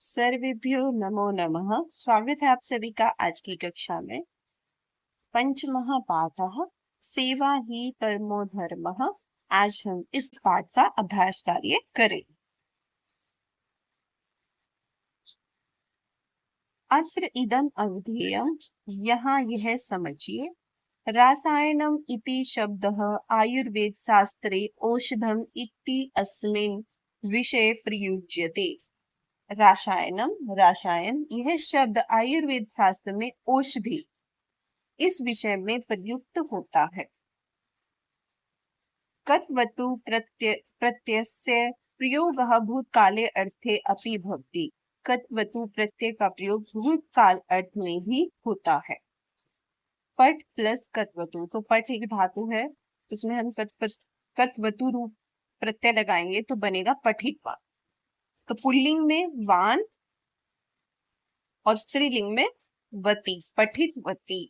सर्वेभ्यो नमो नमः। स्वागत है आप सभी का आज की कक्षा में। पंचमः पाठः सेवा ही परमो धर्मः। आज हम इस पाठ का अभ्यास कार्य करें। अत्र इदम अवधेयम, यहाँ यह समझिए। रासायनम इति शब्दः आयुर्वेद शास्त्रे औषधम इति अस्मिन् विषये प्रयुज्यते। रासायनम, रासायन, यह शब्द आयुर्वेद शास्त्र में औषधि इस विषय में प्रयुक्त होता है। कत्वतु प्रत्ययस्य प्रयोगः भूतकाले अर्थे अपि भवति। कत्वतु प्रत्यय का प्रयोग भूतकाल अर्थ में भी होता है। पट प्लस कत्वतु, तो पट एक धातु है, इसमें हम कत्वतु रूप प्रत्यय लगाएंगे तो बनेगा पठितवान। तो पुल्लिंग में वान और स्त्रीलिंग में वती, पठितवती।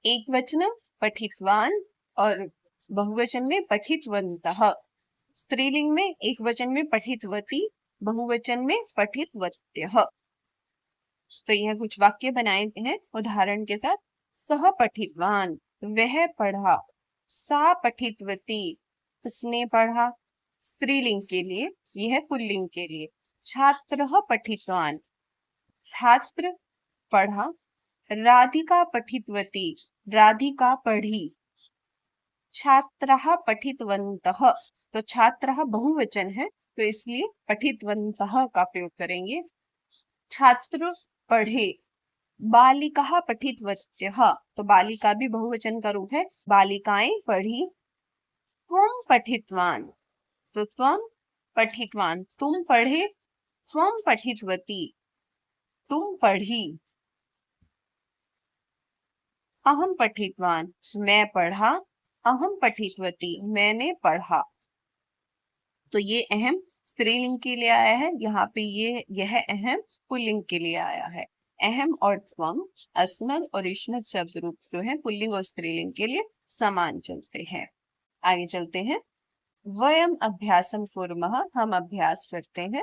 एक वचन पठितवान और बहुवचन में पठितवन्तः। स्त्रीलिंग में एक वचन में पठितवती, बहुवचन में पठितवत्यः। तो यह कुछ वाक्य बनाए हैं उदाहरण के साथ। सह पठितवान, वह पढ़ा। सा पठितवती, उसने पढ़ा। स्त्रीलिंग के लिए, यह पुल्लिंग के लिए। छात्रः पठितवान, छात्र पढ़ा। राधिका पठितवती, राधिका पढ़ी। छात्राः पठितवन्तः, तो छात्राः बहुवचन है तो इसलिए पठितवन्तः का प्रयोग करेंगे। छात्र पढ़े। बालिकाः पठितवत्यः, तो बालिका भी बहुवचन का रूप है, बालिकाएं पढ़ी। त्वं पठितवान, तो त्वं पठितवान, तुम पढ़े। त्वं पठितवती, तुम पढ़ी। अहम पठितवान, मैं पढ़ा। अहम पठितवती, मैंने पढ़ा। तो ये अहम स्त्रीलिंग के लिए आया है, यहाँ पे यह अहम पुल्लिंग के लिए आया है। अहम और त्वम अस्मद और युष्मद शब्द रूप जो है पुल्लिंग और स्त्रीलिंग के लिए समान चलते हैं। आगे चलते हैं। वयम अभ्यासम कुर्मः, हम अभ्यास करते हैं।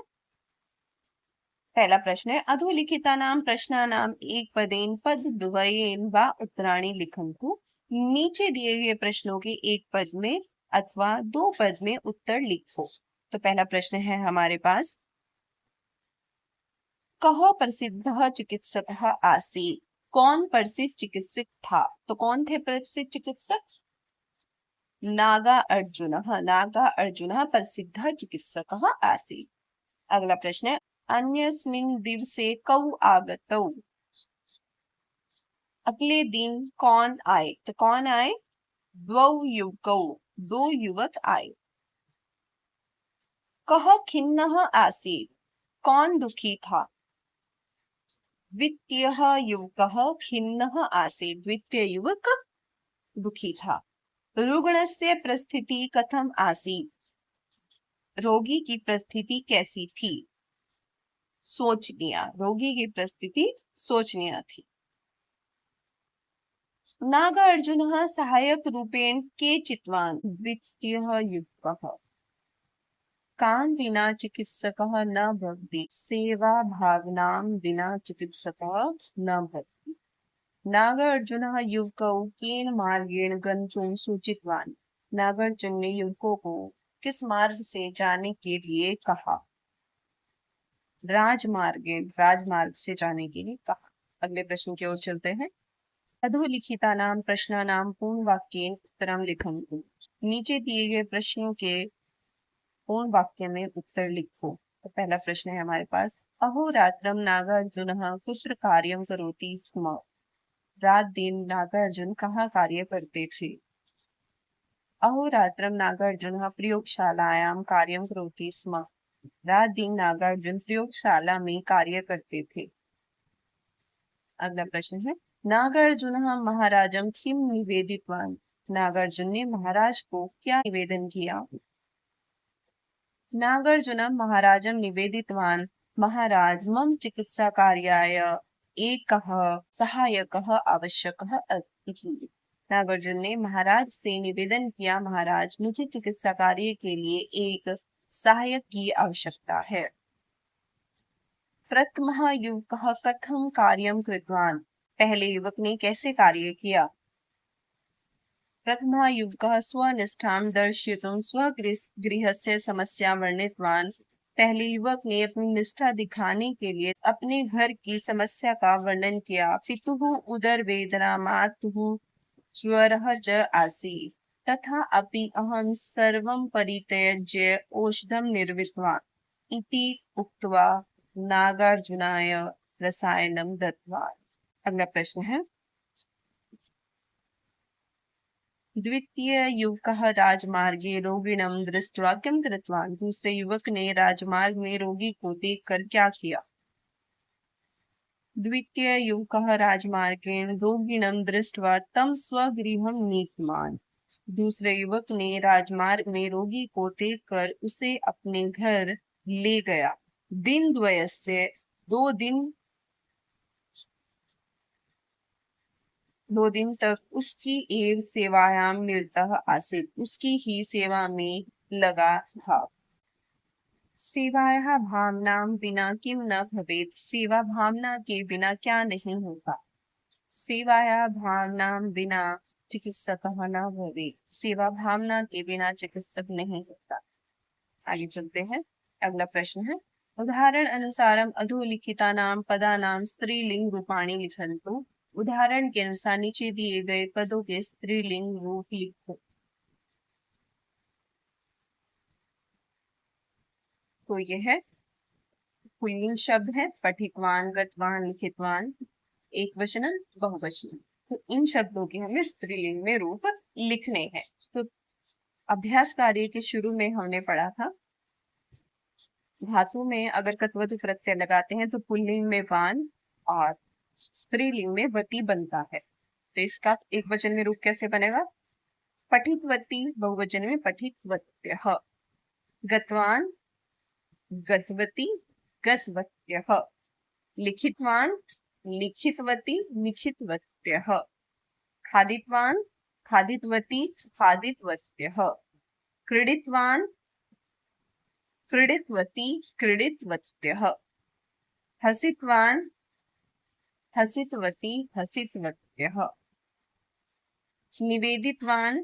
पहला प्रश्न है अधोलिखितानां प्रश्नानां एक पदेन पदद्वयेन वा उत्तराणि लिखन्तु। नीचे दिए गए प्रश्नों के एक पद में अथवा दो पद में उत्तर लिखो। तो पहला प्रश्न है हमारे पास, कः प्रसिद्धः चिकित्सकः आसीत्। कौन प्रसिद्ध चिकित्सक था? तो कौन थे प्रसिद्ध चिकित्सक? नागार्जुनः, नागार्जुनः प्रसिद्धः चिकित्सकः आसीत्। अगला प्रश्न है अन्यस्मिन् दिवसे कौ आगतौ। अगले दिन कौन आए? तो कौन आए? द्वौ युवकौ, दो युवक आए। कः खिन्नः आसीत्, कौन दुखी था? द्वितीयः युवकः खिन्नः आसीत्, द्वितीय युवक दुखी था। रुग्णस्य परिस्थिति कथम आसीत्, रोगी की परिस्थिति कैसी थी? सोचनीय, रोगी की परिस्थिति सोचनीय थी। नागार्जुनः सहायक रूपेण के चितवान्, द्वितीयः युवकः। कान् विना चिकित्सकः न भवति, सेवा भावनां विना चिकित्सकः न भवति। नागार्जुनः युवकौ केन मार्गेण गन्तुं सूचितवान्, नागार्जुन ने युवकों को किस मार्ग से जाने के लिए कहा? राजमार्गेण, राजमार्ग से जाने के लिए कहा। अगले प्रश्न की ओर चलते हैं। अधोलिखितानां प्रश्नानां पूर्णवाक्येन उत्तरं लिखन्तु। नीचे दिए गए प्रश्नों के पूर्ण वाक्य में उत्तर लिखो। तो पहला प्रश्न है हमारे पास, अहोरात्रं नागार्जुनः कुत्र कार्यं करोति स्म। रात दिन नागार्जुन कहाँ कार्य करते थे? अहोरात्रं नागार्जुनः प्रयोगशालायां कार्यं करोति स्म। रात दिन नागार्जुन प्रयोगशाला में कार्य करते थे। अगला प्रश्न है नागार्जुनः महाराजं किं निवेदितवान्। नागार्जुन ने महाराज को क्या निवेदन किया? नागार्जुनः महाराजं निवेदितवान्, महाराज मम चिकित्सा कार्याय एकः सहायकः आवश्यकः इति। नागार्जुन ने महाराज से निवेदन किया, महाराज मुझे चिकित्सा कार्य के लिए एक सहायक की आवश्यकता है। प्रथमः युवकः कथं कार्यं कृतवान्? पहले युवक ने कैसे कार्य किया? प्रथमः युवकः स्वनिष्ठां दर्शयितुं स्वगृहस्य समस्या वर्णितवान्। पहले युवक ने अपनी निष्ठा दिखाने के लिए अपने घर की समस्या का वर्णन किया। पितुः उदरवेदना, मातुः ज्वरः च आसीत्, तथा अपि अहं सर्वं परित्यज्य औषधं निर्मितवान् इति उक्त्वा नागार्जुनाय रसायनं दत्तवान्। अगला प्रश्न है, द्वितीय युवकः राजमार्गे रोगिणं दृष्ट्वा किं कृतवान्? दूसरे युवक ने राजमार्ग में रोगी को देखकर क्या किया? द्वितीय युवकः राजमार्गेण रोगिणं दृष्ट्वा तं स्वगृहं नीतवान्। दूसरे युवक ने राजमार्ग में रोगी को देखकर उसे अपने घर ले गया। दिनद्वयस्य 2 दिन तक उसकी एव सेवायां निरतः आसीत्, उसकी ही सेवा में लगा था। सेवायाः भावनां विना किं न भवेत्? सेवा भावना के बिना क्या नहीं होता? सेवाया भावनां विना चिकित्सकः न भवेत्। सेवा भावना के बिना चिकित्सक नहीं होता। आगे चलते हैं, अगला प्रश्न है, उदाहरण अनुसारम अधोलिखितानां पदानां स्त्रीलिंग रूपाणि लिखन्तु। उदाहरण के अनुसार नीचे दिए गए पदों के स्त्रीलिंग रूप लिखो। तो यह है पुल्लिंग शब्द है, पठितवान, गतवान, लिखितवान, एक वचन, बहुवचन। तो इन शब्दों के हमें स्त्रीलिंग में रूप लिखने हैं। तो अभ्यास कार्य के शुरू में हमने पढ़ा था, धातु में अगर कत्वतु प्रत्यय लगाते हैं तो पुल्लिंग में वान और स्त्रीलिंग में वती बनता है। तो इसका एक वचन में रूप कैसे बनेगा? पठितवती, बहुवचन में पठितवत्यः। गतवान, गतवती, गतवत्यः। लिखितवान, लिखितवती, लिखितवत्यः। खादितवान, खादितवती, खादितवत्यः। क्रीडितवान, क्रीडितवती, क्रीडितवत्यः। हसितवान, हसितवती, हसितवत्यः। निवेदितवान,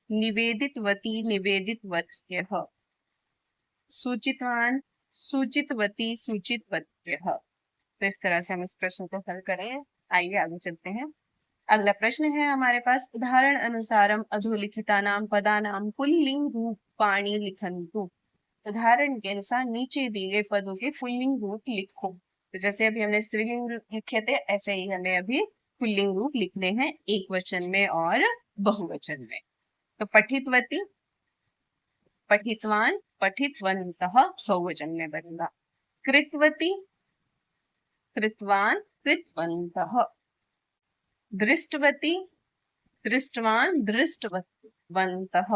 निवेदितवती, निवेदितवत्यः। सूचितवान, सूचितवती, सूचितवत्यः। तो इस तरह से हम इस प्रश्न को हल करें। आइए आगे चलते हैं। अगला प्रश्न है हमारे पास, उदाहरण अनुसारम अधोलिखितानां पदानां पुल्लिंग रूपाणि लिखन्तु। उदाहरण के अनुसार नीचे दिए गए पदों के पुल्लिंग रूप लिखो। तो जैसे अभी हमने स्त्रीलिंग लिखे थे, ऐसे ही हमें अभी पुल्लिंग रूप लिखने हैं, एक वचन में और बहुवचन में। तो पठितवती, पठितवान, पठितवन्तः बहुवचन में बनेगा। कृतवती, कृतवान, कृतवन्तः। दृष्टवती, दृष्टवान, दृष्टवन्तः।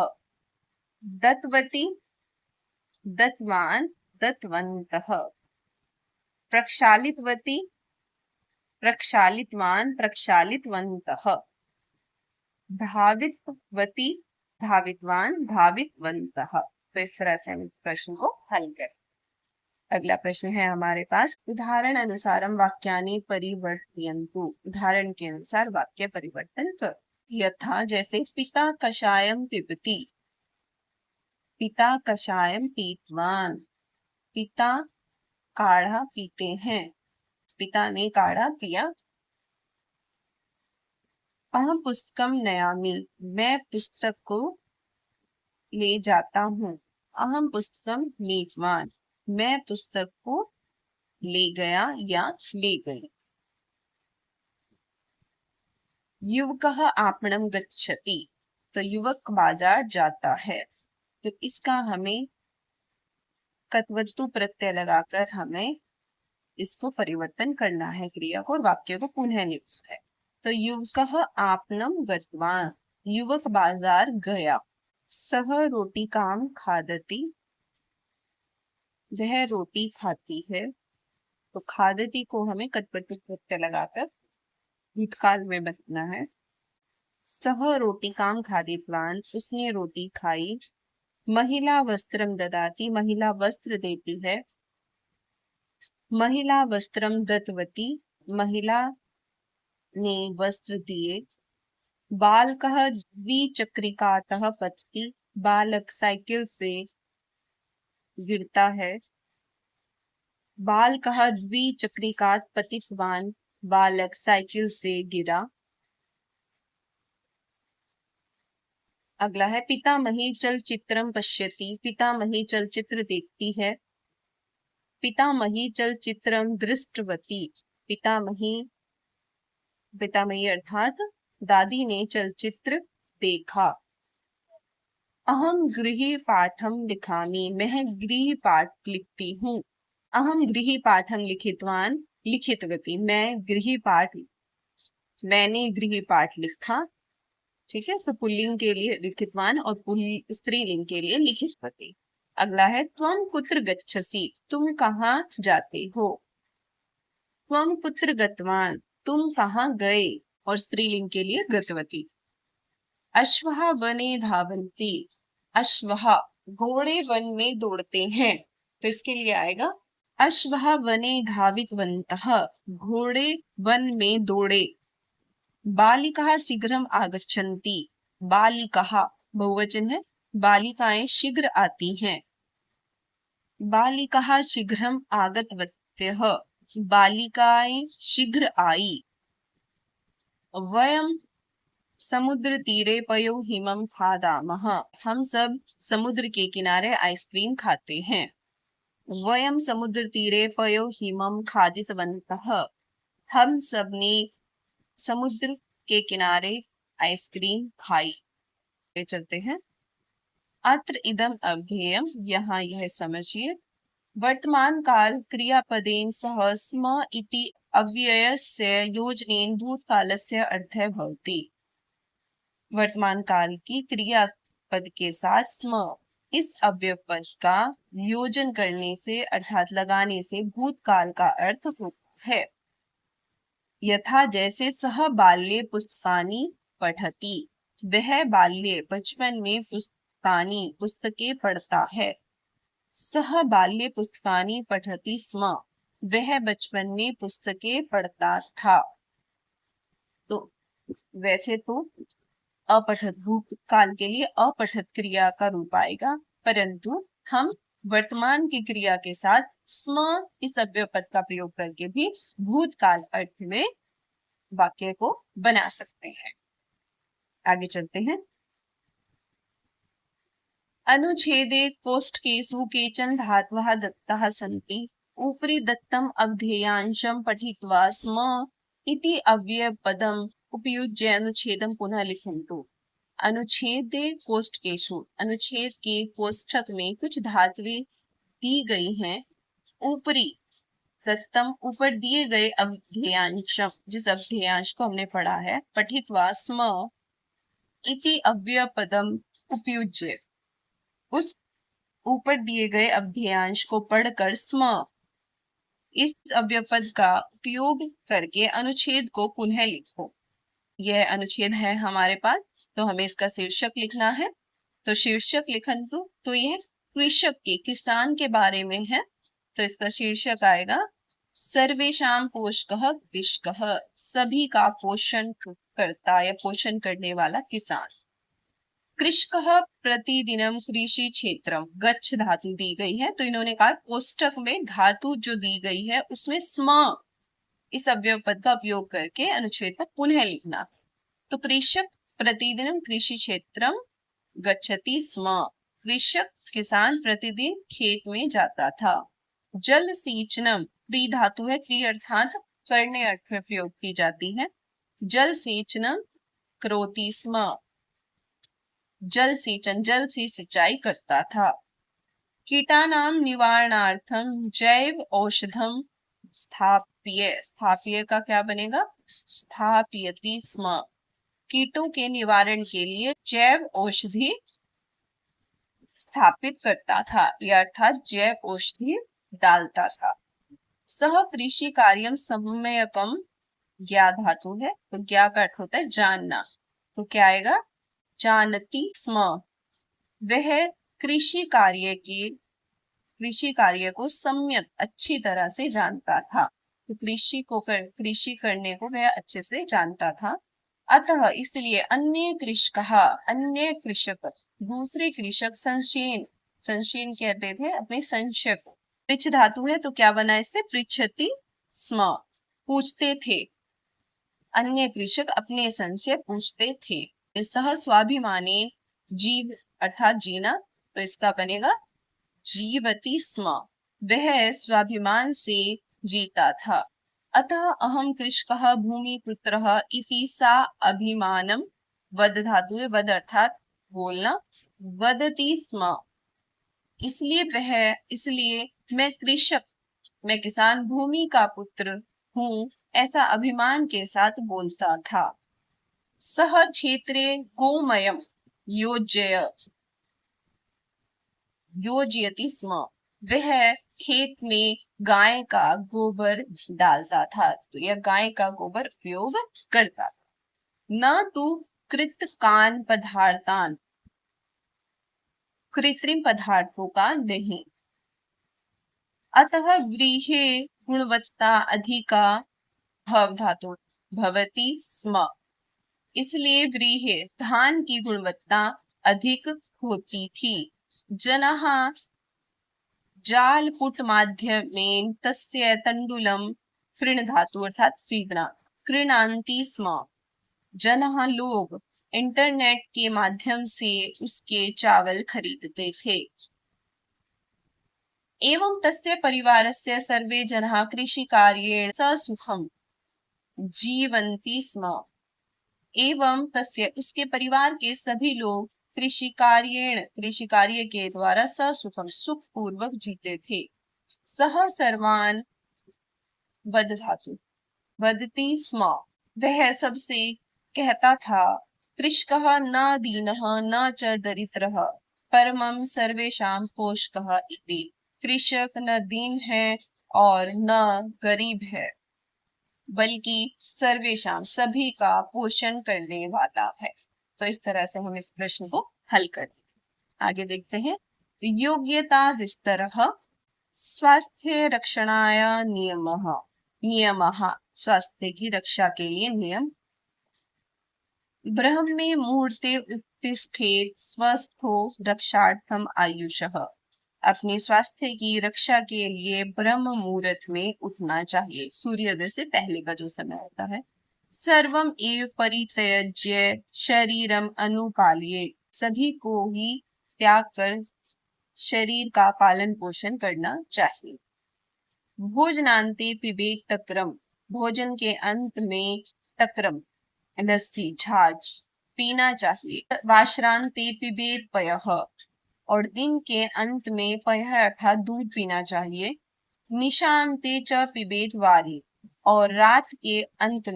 दत्तवती, दत्तवान, दत्तवन्तः। प्रक्षालितवती, प्रक्षालितवान, प्रक्षालितवन्तः। धावितवती, धावितवान, धावितवन्तः। तो इस तरह से हम इस प्रश्न को हल करें। अगला प्रश्न है हमारे पास, उदाहरण अनुसारम वाक्यानि परिवर्तयन्तु। उदाहरण के अनुसार वाक्य परिवर्तन करो। यथा, जैसे पिता कषायम पिबति, पिता कषायम पीतवान। पिता काढ़ा पीते हैं, पिता ने काढ़ा पिया। अहम पुस्तकम नयामि, मैं पुस्तक को ले जाता हूँ। अहम पुस्तकम नीतवान, मैं पुस्तक को ले गया या ले गई। युवकः आपणम गच्छति, तो युवक बाजार जाता है। तो इसका हमें कत्वतु प्रत्यय लगाकर हमें इसको परिवर्तन करना है, क्रिया को, और वाक्य को पुनः लिखना है। तो युवकः आपणम गतवान, युवक बाजार गया। सह रोटिकां खादति, वह रोटी खाती है। तो खादति को हमें कत्वतु प्रत्यय लगाकर भूतकाल में बदलना है। सह रोटिकां खादितवान, उसने रोटी खाई। महिला वस्त्रम ददाति, महिला वस्त्र देती है। महिला वस्त्रम दत्तवती, महिला ने वस्त्र दिए। बालकः द्विचक्रिकातः पतति, बालक साइकिल से गिरता है। बालकः द्विचक्रिकात् पतितवान्, बालक साइकिल से गिरा। अगला है पितामही चलचित्रम पश्यति, पितामही चलचित्र देखती है। पितामही चलचित्रम दृष्टवती, पितामही पितामही अर्थात दादी ने चलचित्र देखा। अहम गृह पाठम लिखामि, मैं गृह पाठ लिखती हूँ। अहम गृह पाठम लिखितवान लिखितवती, मैंने गृह पाठ लिखा। ठीक है, तो पुल्लिंग के लिए लिखितवान और स्त्रीलिंग के लिए लिखितवती। अगला है त्वम कुत्र गच्छसि, तुम कहाँ जाते हो। त्वम कुत्र गतवान, तुम कहाँ गए, और स्त्रीलिंग के लिए गतवती। अश्वः वने धावन्ति, अश्वः घोड़े वन में दौड़ते हैं, तो इसके लिए आएगा अश्वः वने धावितवन्तः, घोड़े वन में दौड़े। बालिकाः शीघ्रम आगच्छन्ति, बालिकाः बहुवचन है, बालिकाएं शीघ्र आती हैं। बालिकाः शीघ्रम आगतवत्यः, बालिकाएं शीघ्र आई। वयम समुद्र तीरे पयो हिमम खादामः, हम सब समुद्र के किनारे आइसक्रीम खाते हैं। वयम समुद्र तीरे पयो हिमम खादितवन्तः, हम सब ने समुद्र के किनारे आइसक्रीम खाई। चलते हैं। अत्र इदम अवधेयम, यहाँ यह समझिए। वर्तमान काल क्रियापदेन सह स्म इति अव्ययस्य योजनेन भूतकालस्य अर्थः भवति। वर्तमान काल की क्रियापद के साथ स्म इस अव्यय पद का योजन करने से अर्थात लगाने से भूतकाल का अर्थ होता है। यथा जैसे सह बाल्ये पुस्तकानि पठति, वह बाल्ये बचपन में पुस्तकें पढ़ता है। सह बाल्ये पुस्तकानि पठति स्म, वह बचपन में पुस्तकें पढ़ता था। तो वैसे तो अपठित भूतकाल के लिए अपठित क्रिया का रूप आएगा, परंतु हम वर्तमान की क्रिया के साथ स्म इस अव्यय पद का प्रयोग करके भी भूतकाल अर्थ में वाक्य को बना सकते हैं। आगे चलते हैं। अनुच्छेदे कोष्ठकेषु केचन धातवः दत्ताः सन्ति, उपरि दत्तम अवधेयांशं पठित्वा स्म इति अव्ययपदम् उपयुज्य अनुच्छेदं पुनः लिखन्तु। अनुच्छेदे कोष्ठकेषु, अनुच्छेद के कोष्ठक में कुछ धातुएं दी गई हैं। ऊपरी दत्तम, ऊपर दिए गए अवधेयांशम, जिस अवधेयांश को हमने पढ़ा है, पठित्वा स्म इति अव्ययपदम उपयुज्य, उस ऊपर दिए गए अवधेयांश को पढ़कर स्म इस अव्ययपद का उपयोग करके अनुच्छेद को पुनः लिखो। यह अनुच्छेद है हमारे पास, तो हमें इसका शीर्षक लिखना है। तो शीर्षक लिखन तो यह कृषक के, किसान के बारे में है, तो इसका शीर्षक आएगा सर्वेषां पोषकः कृषकः, सभी का पोषण करता या पोषण करने वाला किसान। कृषकः प्रतिदिनम कृषि क्षेत्रम, गच्छ धातु दी गई है, तो इन्होंने कहा कोष्ठक में धातु जो दी गई है उसमें स्म इस अव्यय पद का उपयोग करके अनुच्छेद पर पुनः लिखना। तो कृषक प्रतिदिनम कृषि क्षेत्रम गच्छति स्म, कृषक किसान प्रतिदिन खेत में जाता था। जल सींचनम, क्री धातु है, क्री अर्थात करने अर्थ में प्रयोग की जाती है। जल सींचनम करोति स्म, जल सींचन, जल से सिंचाई करता था। कीटानाम निवारणार्थम जैव औषधम स्थाप्य, स्थाप्य का क्या बनेगा, स्थाप्यति स्म, कीटों के निवारण के लिए जैव औषधि स्थापित करता था, या अर्थात जैव औषधि डालता था। सह कृषि कार्यम सम्यकम, ज्ञा धातु है, तो ज्ञा का अर्थ होता है जानना, तो क्या आएगा, जानती स्म, वह कृषि कार्य कृषि कार्य को सम्यक अच्छी तरह से जानता था। तो कृषि करने को वह अच्छे से जानता था। अतः इसलिए अन्य कृषक दूसरे कृषक संशयन कहते थे अपने संशय को। पृच्छ धातु है तो क्या बना इससे, पृच्छति स्म, पूछते थे। अन्य कृषक अपने संशय पूछते थे। सह स्वाभिमानी जीव अर्थात जीना, तो इसका बनेगा जीवति स्म, वह स्वाभिमान से जीता था। अतः अहम कृषकः भूमिपुत्रः इति सा अभिमानम, वद धातु है, वद अर्थात बोलना, वदति स्म, इसलिए मैं किसान भूमि का पुत्र हूँ, ऐसा अभिमान के साथ बोलता था। सह क्षेत्रे गोमयम योजयति स्म, वह खेत में गाय का गोबर डालता था, तो यह गाय का गोबर उपयोग करता था। न तो कृतकान पदार्थान, कृत्रिम पदार्थों का नहीं। अतः व्रीहे गुणवत्ता अधिका भव धातु भवति स्म, इसलिए व्रीहे धान की गुणवत्ता अधिक होती थी। जनः जालपुट माध्यमेन तस्य तंडुलम, कृण धातु अर्थात खरीदना, कृणान्ति स्म, जनः लोग इंटरनेट के माध्यम से उसके चावल खरीदते थे। एवं तस्य परिवारस्य सर्वे जनाः कृषिकार्येण ससुखं जीवन्ति स्म, एवं तस्य उसके परिवार के सभी लोग कृषि कार्य के द्वारा ससुखम सुख पूर्वक जीते थे। सह सर्वान वद धातु वदति स्म, वह सबसे कहता था। कृषकः न दीनः न च दरिद्रः परमं सर्वेषां पोषकः इति, कृषक न दीन है और न गरीब है, बल्कि सर्वेशाम सभी का पोषण करने वाला है। तो इस तरह से हम इस प्रश्न को हल करें। आगे देखते हैं। योग्यता विस्तरः स्वास्थ्य रक्षणाय नियमः, स्वास्थ्य की रक्षा के लिए नियम। ब्रह्मे मुहूर्ते उत्तिष्ठेत् स्वस्थो रक्षार्थम आयुषः, अपने स्वास्थ्य की रक्षा के लिए ब्रह्म मुहूर्त में उठना चाहिए, सूर्योदय से पहले का जो समय होता है। सर्वम एव परित्यज्य शरीरम अनुपाल्ये, सभी को ही त्याग कर शरीर का पालन पोषण करना चाहिए। भोजनांते पिबेत तक्रम, भोजन के अंत में तक्रम लस्सी छाछ पीना चाहिए। वाश्रांते पिबेत पयः, और दिन के अंत में पयः अर्थात दूध पीना चाहिए। निशांते च पिबेत वारी, और रात के अंत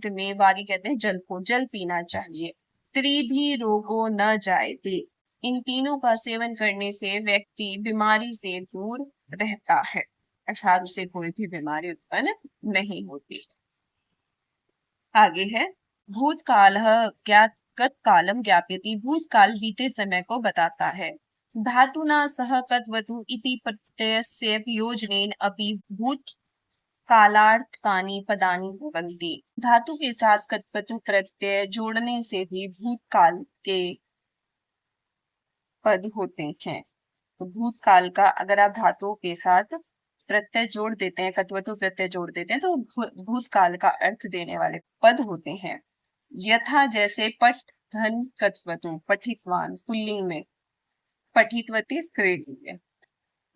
में वारी कहते हैं जल को, जल पीना चाहिए। त्रिभी रोगो न जायते, इन तीनों का सेवन करने से व्यक्ति बीमारी से दूर रहता है, अर्थात उसे कोई भी बीमारी उत्पन्न नहीं होती। आगे है भूतकाल गत कालम ज्ञापयति, भूतकाल बीते समय को बताता है। धातुना सह कत्वतु इति प्रत्ययस्य योजनेन अपि भूतकालार्थकानि पदानि भवन्ति, धातु के साथ कत्वतु प्रत्यय जोड़ने से भी भूतकाल के पद होते हैं। तो भूतकाल का अगर आप धातुओं के साथ प्रत्यय जोड़ देते हैं, कत्वतु प्रत्यय जोड़ देते हैं, तो भूतकाल का अर्थ देने वाले पद होते हैं। यथा जैसे पठ धन कत्वतु, पठितवान पुल्लिंग में, पठितवती स्त्रीलिंग में।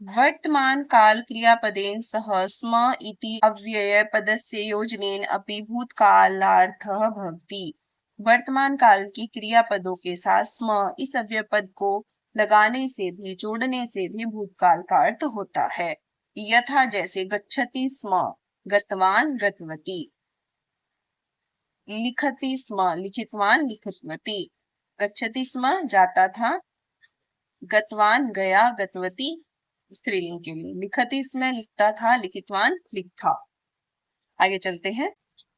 वर्तमान काल क्रियापदेन सह स्म इति अव्यय पदस्य योजनेन अपि भूतकालार्थः भवति, वर्तमान काल की क्रियापदों के साथ स्म इस अव्यय पद को लगाने से भी, जोड़ने से भी भूतकाल का अर्थ होता है। यथा जैसे गच्छति स्म, गतवान गतवती। लिखति स्म, लिखितवान लिखितवती। गच्छति स्म जाता था, गतवान गया, गतवती स्त्रीलिंग के लिए। लिखति स्म लिखता था, लिखितवान लिखा। आगे चलते हैं।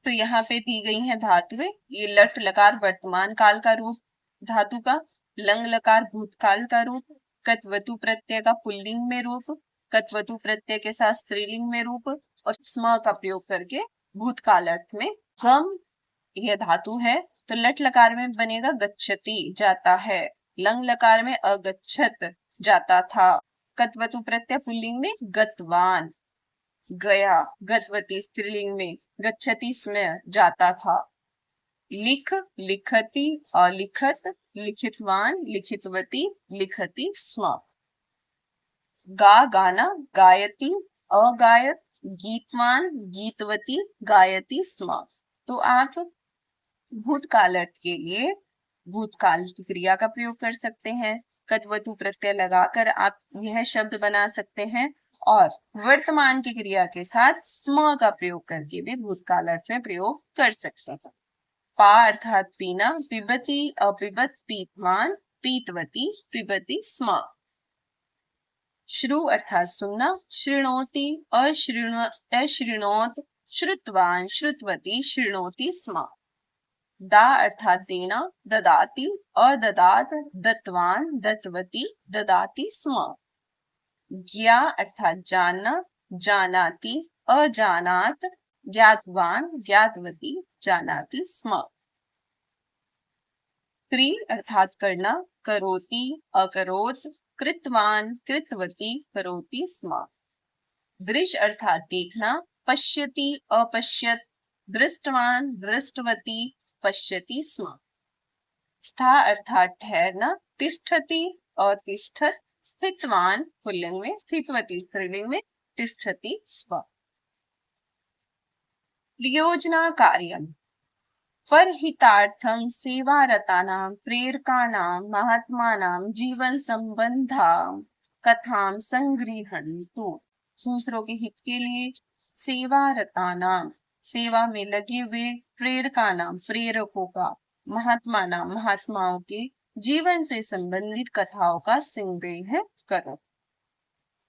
तो यहाँ पे दी गई हैं धातुएं। ये लट लकार वर्तमान काल का रूप धातु का, लंग लकार भूतकाल का रूप, कत्वतु प्रत्यय का पुल्लिंग में रूप, कत्वतु प्रत्यय के साथ स्त्रीलिंग में रूप और स्म का प्रयोग करके भूतकाल अर्थ में। गम यह धातु है तो लट लकार में बनेगा गच्छति जाता है, लंग लकार में अगच्छत जाता था। कत्वतु प्रत्यय पुल्लिंग में गतवान गया, गतवती स्त्रीलिंग में गच्छति स्म जाता था। लिख लिखति अलिखत, लिखितवान लिखितवती लिखति स्म। गा गाना गायति अगायत, गीतवान गीतवती गायति स्म। तो आप भूतकाल अर्थ के लिए भूतकाल की क्रिया का प्रयोग कर सकते हैं। कत्वतु प्रत्यय लगाकर आप यह शब्द बना सकते हैं और वर्तमान की क्रिया के साथ स्म का प्रयोग करके भी भूतकाल अर्थ में प्रयोग कर सकते हैं। पा अर्थात पीना, पिबती अपिबत पीतवान पीतवती पिबती स्म। श्रु अर्थात सुनना, शृणोति अशृणोत श्रुतवान श्रुतवती शृणोति स्म। दा अर्थात देना, ददाति अददात दत्तवान दत्तवती ददाति स्म। ज्ञा अर्थात जानना, जानाति अजानात ज्ञातवान ज्ञातवती जानाति स्म। क्रि अर्थात करना, करोति अकरोत कृतवान कृतवती करोति स्म। दृश अर्थात देखना, पश्यति अपश्यत दृष्टवान दृष्टवती पश्यति स्म। स्था अर्थात ठहरना, तिष्ठति अतिष्ठत स्थितवान पुल्लिंग में स्थितवती स्त्रीलिंग में तिष्ठति स्म। प्रयोजना कार्यम परहितार्थम सेवारतानां प्रेरकानां महात्मानां जीवन संबंधां कथां संगृह्णन्तु। दूसरों के हित के लिए सेवारतानां सेवा में लगे हुए, प्रेरकानां प्रेरकों का, महात्मानां महात्माओं के जीवन से संबंधित कथाओं का संग्रह करो।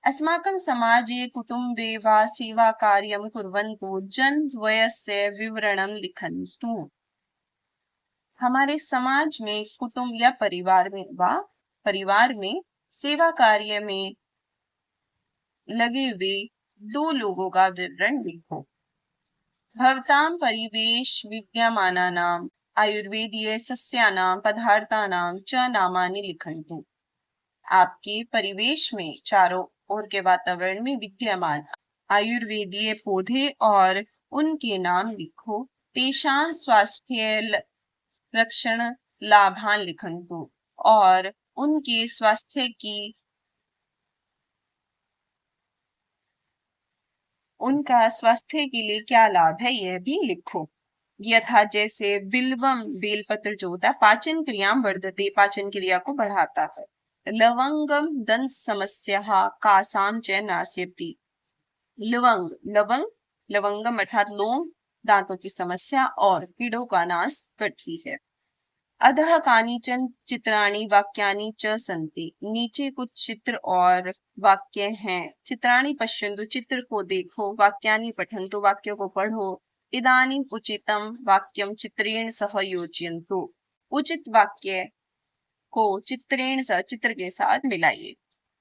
अस्माकं समाजे कुटुम्बे वा सेवा कार्यं कुर्वन्तु जनद्वयस्य विवरणं लिखन्तु। हमारे समाज में कुटुंब या परिवार में सेवा कार्य में लगे हुए दो लोगों का विवरण लिखो। भवतां परिवेश विद्यमानानां आयुर्वेदीय सस्यानां पदार्थानां च नामानि लिखन्तु। आपके परिवेश में चारों ओर के वातावरण में विद्यमान आयुर्वेदीय पौधे और उनके नाम लिखो। तेषां स्वास्थ्य रक्षण लाभान लिखन्तु और उनके स्वास्थ्य की उनका स्वास्थ्य के लिए क्या लाभ है यह भी लिखो। यथा जैसे बिल्वम बेलपत्र जो होता है पाचन क्रिया वर्धते पाचन क्रिया को बढ़ाता है। लवंगम दंत समस्या कासाम च नास्यति। लवंगम अर्थात लौंग दांतों की समस्या और कीड़ों का नाश करती है। अधः कानिचन चित्राणि वाक्यानि च सन्ति। नीचे कुछ चित्र और वाक्य हैं। चित्राणि पश्यन्तु चित्र को देखो, वाक्यानि पठन्तु वाक्यों को पढ़ो। इदानीं उचितं वाक्यं चित्रेण सह योजयन्तु। उचित वाक्य को चित्रेण सह चित्र के साथ मिलाइए।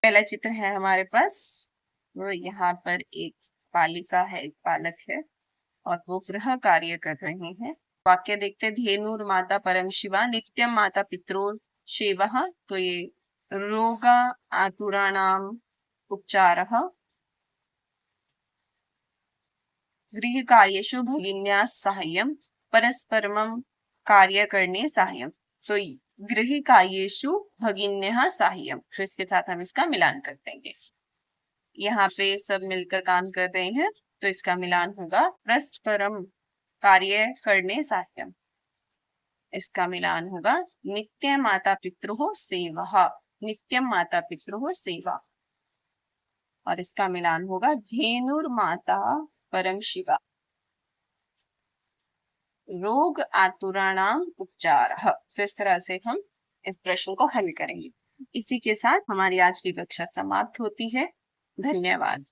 पहला चित्र है हमारे पास, तो यहाँ पर एक बालिका है, एक बालक है और वो गृह कार्य कर रहे हैं। वाक्य देखते, धेनुर माता परम शिवा नित्यम माता पित्रोर सेवः। तो ये रोगा आतुराणाम उपचारः। गृह कार्येषु भगिन्या साहाय्यम परस्परम कार्य करने साहाय्यम। तो गृह कार्येषु भगिन्या साहाय्यम, तो इसके साथ हम इसका मिलान कर देंगे। यहाँ पे सब मिलकर काम कर रहे हैं तो इसका मिलान होगा परस्परम कार्य करने साहाय्यम। इसका मिलान होगा नित्य माता पितृः सेवः, नित्यम माता पितृः सेवा। और इसका मिलान होगा धेनुर माता परम शिवा रोग आतुराणाम उपचारः। तो इस तरह से हम इस प्रश्न को हल करेंगे। इसी के साथ हमारी आज की कक्षा समाप्त होती है। धन्यवाद।